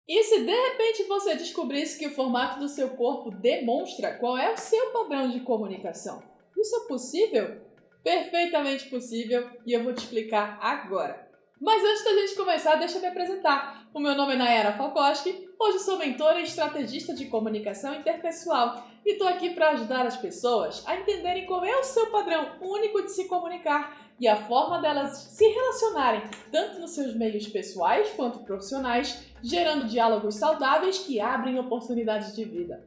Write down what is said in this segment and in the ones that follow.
E se de repente você descobrisse que o formato do seu corpo demonstra qual é o seu padrão de comunicação? Isso é possível? Perfeitamente possível, e eu vou te explicar agora. Mas antes da gente começar, deixa eu me apresentar. O meu nome é Nayara Falkowski, hoje sou mentora e estrategista de comunicação interpessoal e estou aqui para ajudar as pessoas a entenderem qual é o seu padrão único de se comunicar e a forma delas se relacionarem, tanto nos seus meios pessoais quanto profissionais, gerando diálogos saudáveis que abrem oportunidades de vida.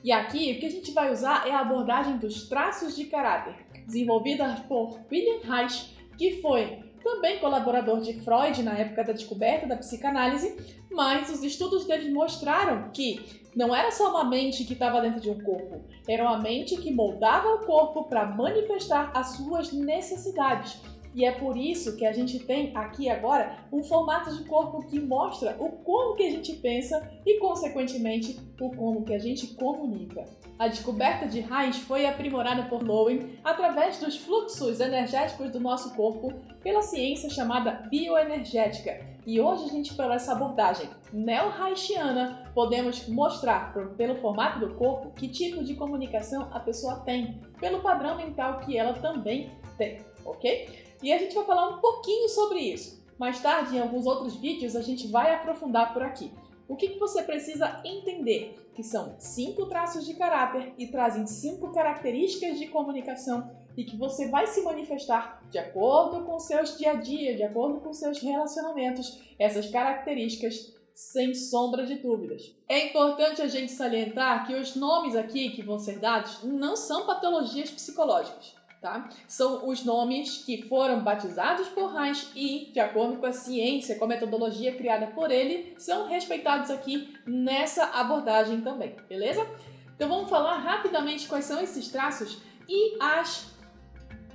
E aqui, o que a gente vai usar é a abordagem dos traços de caráter, desenvolvida por William Reich, que foi também colaborador de Freud na época da descoberta da psicanálise, mas os estudos dele mostraram que não era só uma mente que estava dentro de um corpo, era uma mente que moldava o corpo para manifestar as suas necessidades. E é por isso que a gente tem aqui agora um formato de corpo que mostra o como que a gente pensa e, consequentemente, o como que a gente comunica. A descoberta de Reich foi aprimorada por Lowen através dos fluxos energéticos do nosso corpo pela ciência chamada bioenergética. E hoje a gente, pela essa abordagem neo-reichiana, podemos mostrar pelo formato do corpo que tipo de comunicação a pessoa tem, pelo padrão mental que ela também tem, ok? E a gente vai falar um pouquinho sobre isso. Mais tarde, em alguns outros vídeos, a gente vai aprofundar por aqui. O que você precisa entender? Que são 5 traços de caráter e trazem 5 características de comunicação e que você vai se manifestar de acordo com seus dia a dia, de acordo com seus relacionamentos, essas características sem sombra de dúvidas. É importante a gente salientar que os nomes aqui que vão ser dados não são patologias psicológicas. Tá? São os nomes que foram batizados por Reich e, de acordo com a ciência, com a metodologia criada por ele, são respeitados aqui nessa abordagem também, beleza? Então vamos falar rapidamente quais são esses traços e as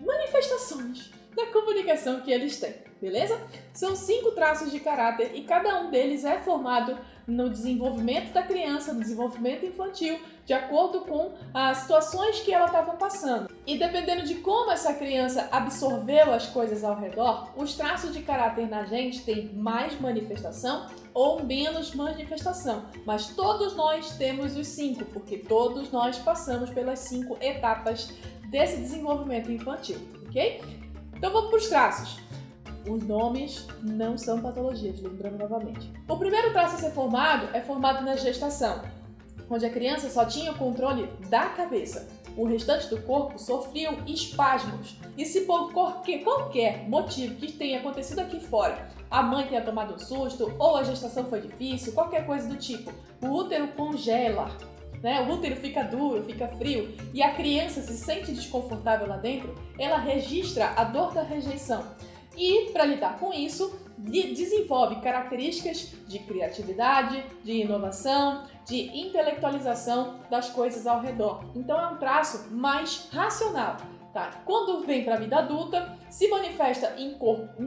manifestações da comunicação que eles têm, beleza? São 5 traços de caráter e cada um deles é formado no desenvolvimento da criança, no desenvolvimento infantil, de acordo com as situações que ela estava passando. E dependendo de como essa criança absorveu as coisas ao redor, os traços de caráter na gente têm mais manifestação ou menos manifestação. Mas todos nós temos os 5, porque todos nós passamos pelas 5 etapas desse desenvolvimento infantil, ok? Então vamos para os traços. Os nomes não são patologias, lembrando novamente. O primeiro traço a ser formado é formado na gestação, onde a criança só tinha o controle da cabeça. O restante do corpo sofriam espasmos. E se por qualquer motivo que tenha acontecido aqui fora, a mãe tenha tomado um susto, ou a gestação foi difícil, qualquer coisa do tipo, o útero congela, né? O útero fica duro, fica frio, e a criança se sente desconfortável lá dentro, ela registra a dor da rejeição. E, para lidar com isso, desenvolve características de criatividade, de inovação, de intelectualização das coisas ao redor. Então é um traço mais racional. Tá? Quando vem para a vida adulta, se manifesta em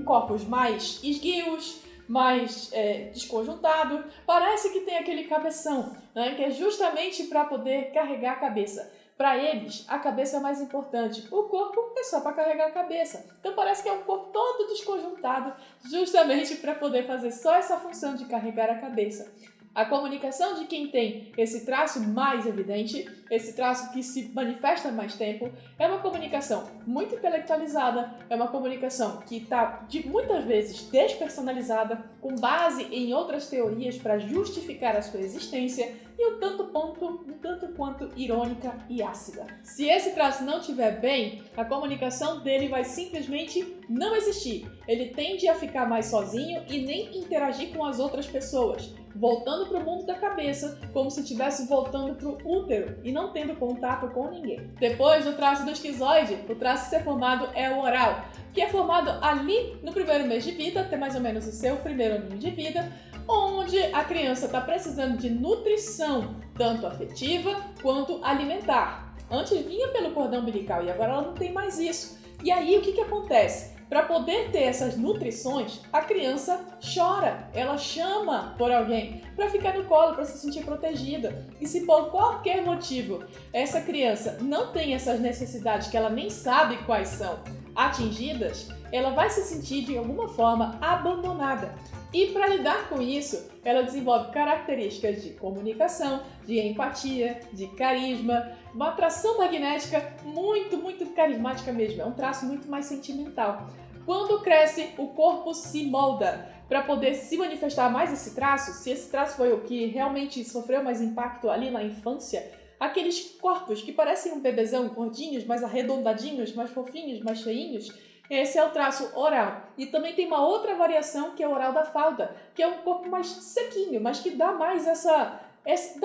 corpos mais esguios, mais desconjuntado, parece que tem aquele cabeção, né? Que é justamente para poder carregar a cabeça. Para eles, a cabeça é mais importante. O corpo é só para carregar a cabeça. Então parece que é um corpo todo desconjuntado, justamente para poder fazer só essa função de carregar a cabeça. A comunicação de quem tem esse traço mais evidente, esse traço que se manifesta mais tempo, é uma comunicação muito intelectualizada, é uma comunicação que está muitas vezes despersonalizada, com base em outras teorias para justificar a sua existência e um tanto quanto irônica e ácida. Se esse traço não estiver bem, a comunicação dele vai simplesmente não existir. Ele tende a ficar mais sozinho e nem interagir com as outras pessoas, voltando para o mundo da cabeça, como se estivesse voltando para o útero e não tendo contato com ninguém. Depois do traço do esquizoide, o traço a ser formado é o oral, que é formado ali no primeiro mês de vida, até mais ou menos o seu primeiro ano de vida, onde a criança está precisando de nutrição, tanto afetiva quanto alimentar. Antes vinha pelo cordão umbilical e agora ela não tem mais isso. E aí o que acontece? Para poder ter essas nutrições, a criança chora, ela chama por alguém para ficar no colo, para se sentir protegida. E se por qualquer motivo essa criança não tem essas necessidades que ela nem sabe quais são atingidas, ela vai se sentir de alguma forma abandonada. E para lidar com isso, ela desenvolve características de comunicação, de empatia, de carisma, uma atração magnética muito carismática mesmo, é um traço muito mais sentimental. Quando cresce, o corpo se molda. Para poder se manifestar mais esse traço, se esse traço foi o que realmente sofreu mais impacto ali na infância, aqueles corpos que parecem um bebezão, gordinhos, mais arredondadinhos, mais fofinhos, mais cheinhos, esse é o traço oral. E também tem uma outra variação que é o oral da falda, que é um corpo mais sequinho, mas que dá mais dá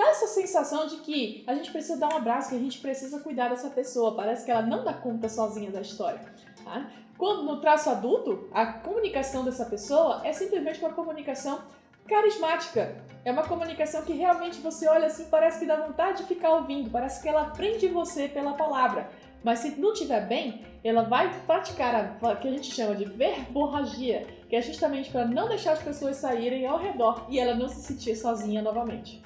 essa sensação de que a gente precisa dar um abraço, que a gente precisa cuidar dessa pessoa. Parece que ela não dá conta sozinha da história. Tá? Quando no traço adulto, a comunicação dessa pessoa é simplesmente uma comunicação carismática. É uma comunicação que realmente você olha assim, parece que dá vontade de ficar ouvindo, parece que ela prende você pela palavra. Mas se não estiver bem, ela vai praticar o que a gente chama de verborragia, que é justamente para não deixar as pessoas saírem ao redor e ela não se sentir sozinha novamente.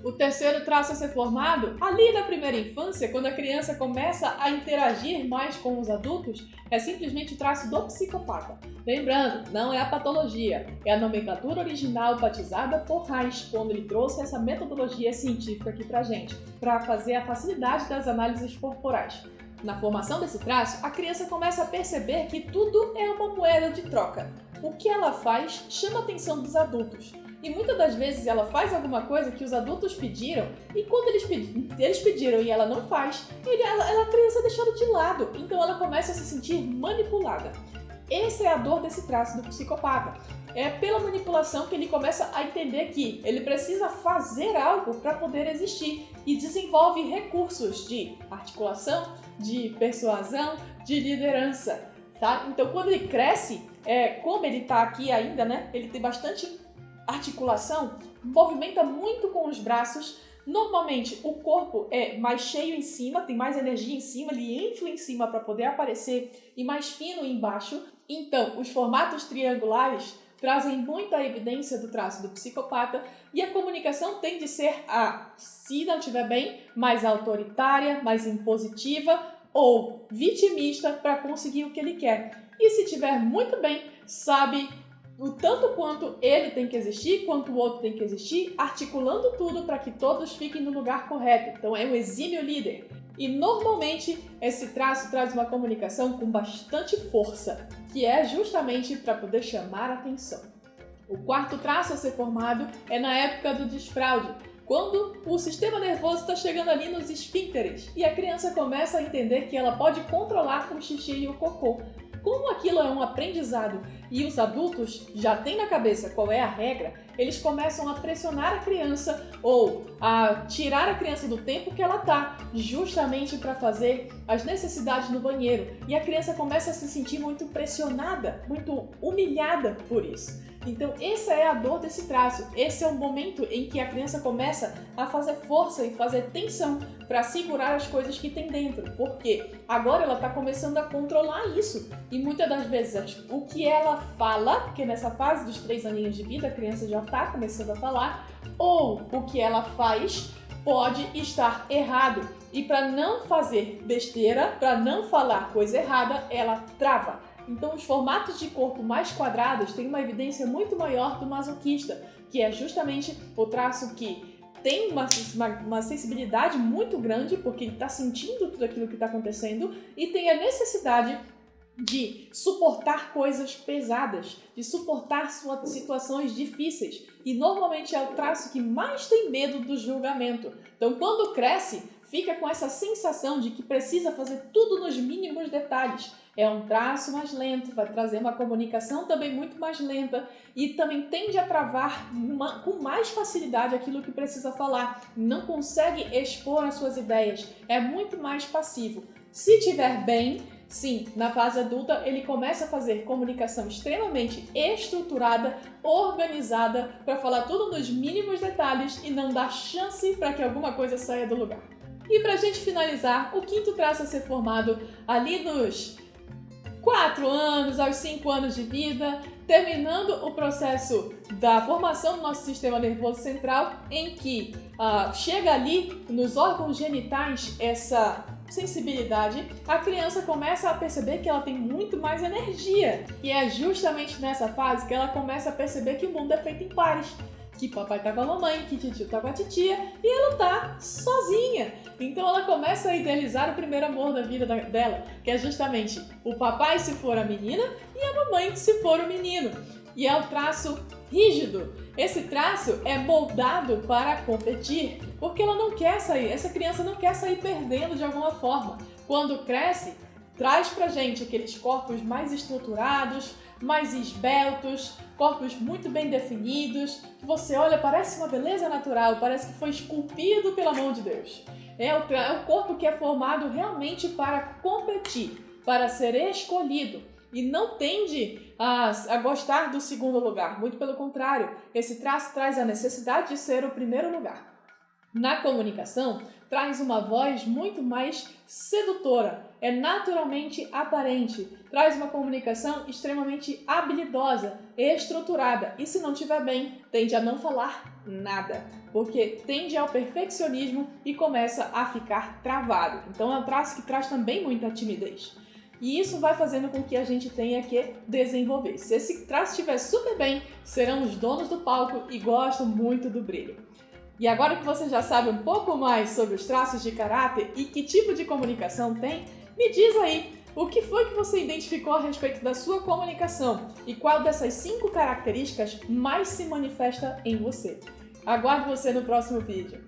O terceiro traço a ser formado, ali na primeira infância, quando a criança começa a interagir mais com os adultos, é simplesmente o traço do psicopata. Lembrando, não é a patologia, é a nomenclatura original batizada por Reich, quando ele trouxe essa metodologia científica aqui pra gente, para fazer a facilidade das análises corporais. Na formação desse traço, a criança começa a perceber que tudo é uma moeda de troca. O que ela faz chama a atenção dos adultos. E muitas das vezes ela faz alguma coisa que os adultos pediram, e quando eles pediram e ela não faz, a criança é deixada de lado, então ela começa a se sentir manipulada. Essa é a dor desse traço do psicopata. É pela manipulação que ele começa a entender que ele precisa fazer algo para poder existir e desenvolve recursos de articulação, de persuasão, de liderança. Tá? Então quando ele cresce, como ele está aqui ainda, né, ele tem bastante articulação, movimenta muito com os braços. Normalmente o corpo é mais cheio em cima, tem mais energia em cima, ele infla em cima para poder aparecer e mais fino embaixo. Então, os formatos triangulares trazem muita evidência do traço do psicopata e a comunicação tende a ser, se não estiver bem, mais autoritária, mais impositiva ou vitimista para conseguir o que ele quer. E se estiver muito bem, sabe o tanto quanto ele tem que existir, quanto o outro tem que existir, articulando tudo para que todos fiquem no lugar correto. Então é um exímio líder. E normalmente esse traço traz uma comunicação com bastante força, que é justamente para poder chamar a atenção. O quarto traço a ser formado é na época do desfraude, quando o sistema nervoso está chegando ali nos esfíncteres e a criança começa a entender que ela pode controlar o xixi e o cocô. Como aquilo é um aprendizado e os adultos já têm na cabeça qual é a regra, eles começam a pressionar a criança ou a tirar a criança do tempo que ela está, justamente para fazer as necessidades no banheiro. E a criança começa a se sentir muito pressionada, muito humilhada por isso. Então essa é a dor desse traço, esse é o momento em que a criança começa a fazer força e fazer tensão para segurar as coisas que tem dentro, porque agora ela está começando a controlar isso e muitas das vezes o que ela fala, porque nessa fase dos 3 aninhos de vida a criança já está começando a falar, ou o que ela faz pode estar errado e para não fazer besteira, para não falar coisa errada, ela trava. Então, os formatos de corpo mais quadrados têm uma evidência muito maior do masoquista, que é justamente o traço que tem uma sensibilidade muito grande, porque ele está sentindo tudo aquilo que está acontecendo, e tem a necessidade de suportar coisas pesadas, de suportar situações difíceis. E normalmente é o traço que mais tem medo do julgamento. Então, quando cresce, fica com essa sensação de que precisa fazer tudo nos mínimos detalhes. É um traço mais lento, vai trazer uma comunicação também muito mais lenta e também tende a travar com mais facilidade aquilo que precisa falar. Não consegue expor as suas ideias, é muito mais passivo. Se estiver bem, sim, na fase adulta ele começa a fazer comunicação extremamente estruturada, organizada, para falar tudo nos mínimos detalhes e não dar chance para que alguma coisa saia do lugar. E para a gente finalizar, o quinto traço a ser formado ali nos 4 anos, aos 5 anos de vida, terminando o processo da formação do nosso sistema nervoso central, em que chega ali nos órgãos genitais essa sensibilidade, a criança começa a perceber que ela tem muito mais energia. E é justamente nessa fase que ela começa a perceber que o mundo é feito em pares. Que papai tá com a mamãe, que titio tá com a titia e ela tá sozinha. Então ela começa a idealizar o primeiro amor da vida dela, que é justamente o papai se for a menina e a mamãe se for o menino. E é o traço rígido. Esse traço é moldado para competir, porque ela não quer sair, essa criança não quer sair perdendo de alguma forma. Quando cresce, traz pra gente aqueles corpos mais estruturados, mais esbeltos, corpos muito bem definidos, que você olha, parece uma beleza natural, parece que foi esculpido pela mão de Deus. É o corpo que é formado realmente para competir, para ser escolhido. E não tende a gostar do segundo lugar, muito pelo contrário, esse traço traz a necessidade de ser o primeiro lugar. Na comunicação, traz uma voz muito mais sedutora, é naturalmente aparente, traz uma comunicação extremamente habilidosa, estruturada e, se não estiver bem, tende a não falar nada, porque tende ao perfeccionismo e começa a ficar travado. Então é um traço que traz também muita timidez. E isso vai fazendo com que a gente tenha que desenvolver. Se esse traço estiver super bem, serão os donos do palco e gostam muito do brilho. E agora que você já sabe um pouco mais sobre os traços de caráter e que tipo de comunicação tem, me diz aí o que foi que você identificou a respeito da sua comunicação e qual dessas 5 características mais se manifesta em você. Aguardo você no próximo vídeo.